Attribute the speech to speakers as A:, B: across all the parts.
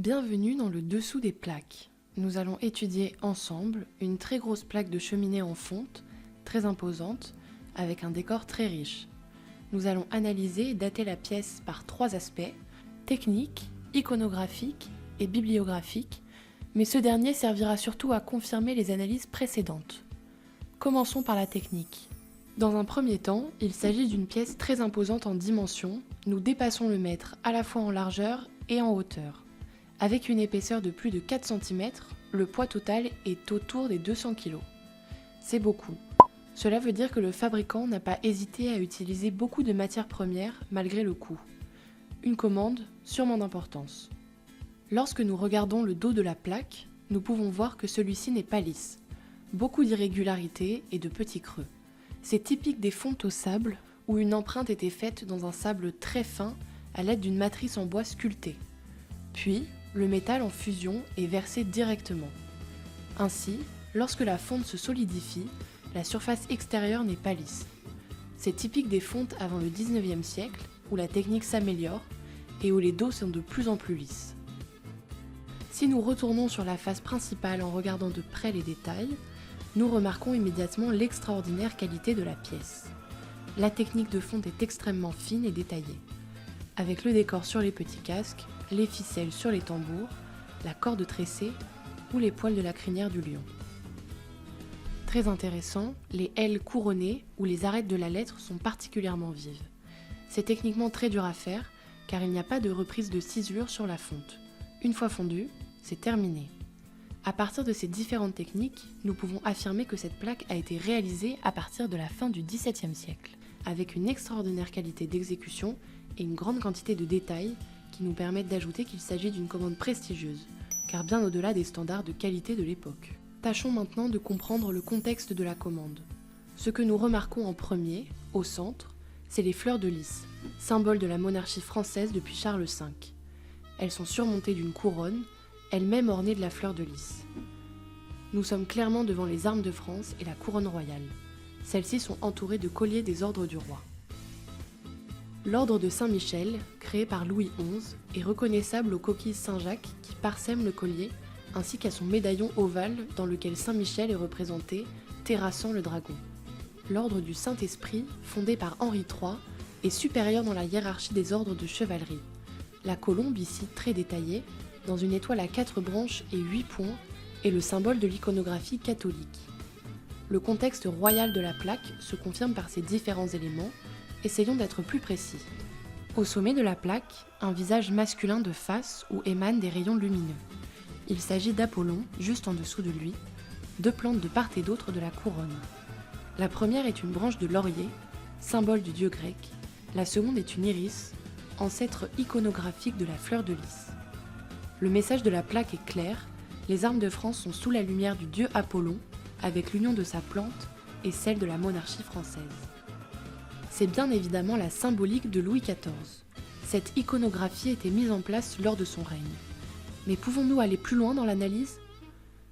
A: Bienvenue dans le dessous des plaques. Nous allons étudier ensemble une très grosse plaque de cheminée en fonte, très imposante, avec un décor très riche. Nous allons analyser et dater la pièce par 3 aspects, technique, iconographique et bibliographique, mais ce dernier servira surtout à confirmer les analyses précédentes. Commençons par la technique. Dans un premier temps, il s'agit d'une pièce très imposante en dimension, nous dépassons le mètre à la fois en largeur et en hauteur. Avec une épaisseur de plus de 4 cm, le poids total est autour des 200 kg. C'est beaucoup. Cela veut dire que le fabricant n'a pas hésité à utiliser beaucoup de matières premières malgré le coût. Une commande sûrement d'importance. Lorsque nous regardons le dos de la plaque, nous pouvons voir que celui-ci n'est pas lisse. Beaucoup d'irrégularités et de petits creux. C'est typique des fontes au sable où une empreinte était faite dans un sable très fin à l'aide d'une matrice en bois sculptée. Puis, le métal en fusion est versé directement. Ainsi, lorsque la fonte se solidifie, la surface extérieure n'est pas lisse. C'est typique des fontes avant le 19e siècle, où la technique s'améliore et où les dos sont de plus en plus lisses. Si nous retournons sur la face principale en regardant de près les détails, nous remarquons immédiatement l'extraordinaire qualité de la pièce. La technique de fonte est extrêmement fine et détaillée, avec le décor sur les petits casques, les ficelles sur les tambours, la corde tressée ou les poils de la crinière du lion. Très intéressant, les ailes couronnées ou les arêtes de la lettre sont particulièrement vives. C'est techniquement très dur à faire car il n'y a pas de reprise de cisure sur la fonte. Une fois fondue, c'est terminé. À partir de ces différentes techniques, nous pouvons affirmer que cette plaque a été réalisée à partir de la fin du XVIIe siècle, avec une extraordinaire qualité d'exécution et une grande quantité de détails qui nous permettent d'ajouter qu'il s'agit d'une commande prestigieuse, car bien au-delà des standards de qualité de l'époque. Tâchons maintenant de comprendre le contexte de la commande. Ce que nous remarquons en premier, au centre, c'est les fleurs de lys, symbole de la monarchie française depuis Charles V. Elles sont surmontées d'une couronne, elle-même ornée de la fleur de lys. Nous sommes clairement devant les armes de France et la couronne royale. Celles-ci sont entourées de colliers des ordres du roi. L'ordre de Saint-Michel, créé par Louis XI, est reconnaissable aux coquilles Saint-Jacques qui parsèment le collier, ainsi qu'à son médaillon ovale dans lequel Saint-Michel est représenté, terrassant le dragon. L'ordre du Saint-Esprit, fondé par Henri III, est supérieur dans la hiérarchie des ordres de chevalerie. La colombe, ici très détaillée, dans une étoile à 4 branches et 8 points, est le symbole de l'iconographie catholique. Le contexte royal de la plaque se confirme par ces différents éléments. Essayons d'être plus précis. Au sommet de la plaque, un visage masculin de face où émanent des rayons lumineux. Il s'agit d'Apollon, juste en dessous de lui, 2 plantes de part et d'autre de la couronne. La première est une branche de laurier, symbole du dieu grec. La seconde est une iris, ancêtre iconographique de la fleur de lys. Le message de la plaque est clair, les armes de France sont sous la lumière du dieu Apollon, avec l'union de sa plante et celle de la monarchie française. C'est bien évidemment la symbolique de Louis XIV. Cette iconographie était mise en place lors de son règne. Mais pouvons-nous aller plus loin dans l'analyse ?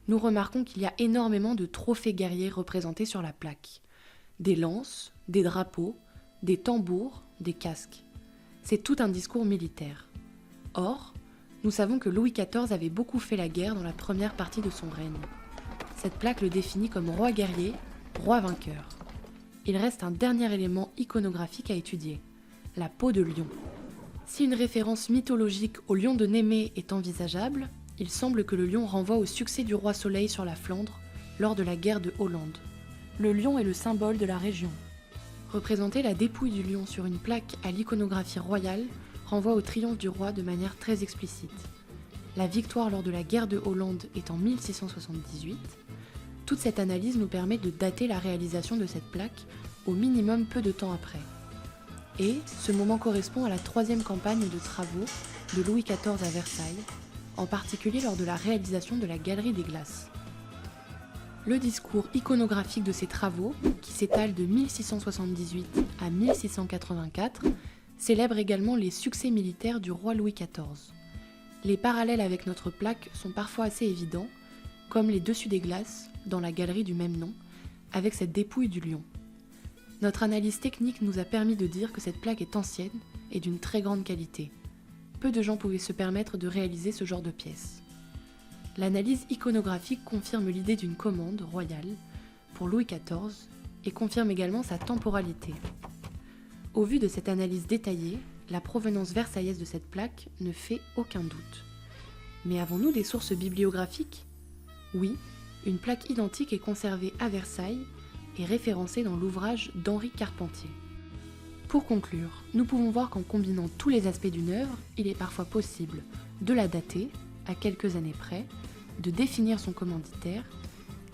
A: Nous remarquons qu'il y a énormément de trophées guerriers représentés sur la plaque. Des lances, des drapeaux, des tambours, des casques. C'est tout un discours militaire. Or, nous savons que Louis XIV avait beaucoup fait la guerre dans la première partie de son règne. Cette plaque le définit comme roi guerrier, roi vainqueur. Il reste un dernier élément iconographique à étudier, la peau de lion. Si une référence mythologique au lion de Némée est envisageable, il semble que le lion renvoie au succès du roi Soleil sur la Flandre lors de la guerre de Hollande. Le lion est le symbole de la région. Représenter la dépouille du lion sur une plaque à l'iconographie royale renvoie au triomphe du roi de manière très explicite. La victoire lors de la guerre de Hollande est en 1678. Toute cette analyse nous permet de dater la réalisation de cette plaque au minimum peu de temps après. Et ce moment correspond à la 3e campagne de travaux de Louis XIV à Versailles, en particulier lors de la réalisation de la Galerie des Glaces. Le discours iconographique de ces travaux, qui s'étale de 1678 à 1684, célèbre également les succès militaires du roi Louis XIV. Les parallèles avec notre plaque sont parfois assez évidents, comme les dessus des glaces, dans la galerie du même nom, avec cette dépouille du lion. Notre analyse technique nous a permis de dire que cette plaque est ancienne et d'une très grande qualité. peu de gens pouvaient se permettre de réaliser ce genre de pièces. L'analyse iconographique confirme l'idée d'une commande royale pour Louis XIV et confirme également sa temporalité. Au vu de cette analyse détaillée, la provenance versaillaise de cette plaque ne fait aucun doute. Mais avons-nous des sources bibliographiques ? Oui, une plaque identique est conservée à Versailles et référencée dans l'ouvrage d'Henri Carpentier. Pour conclure, nous pouvons voir qu'en combinant tous les aspects d'une œuvre, il est parfois possible de la dater, à quelques années près, de définir son commanditaire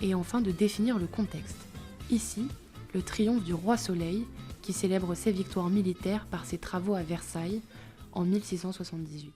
A: et enfin de définir le contexte. Ici, le triomphe du roi Soleil qui célèbre ses victoires militaires par ses travaux à Versailles en 1678.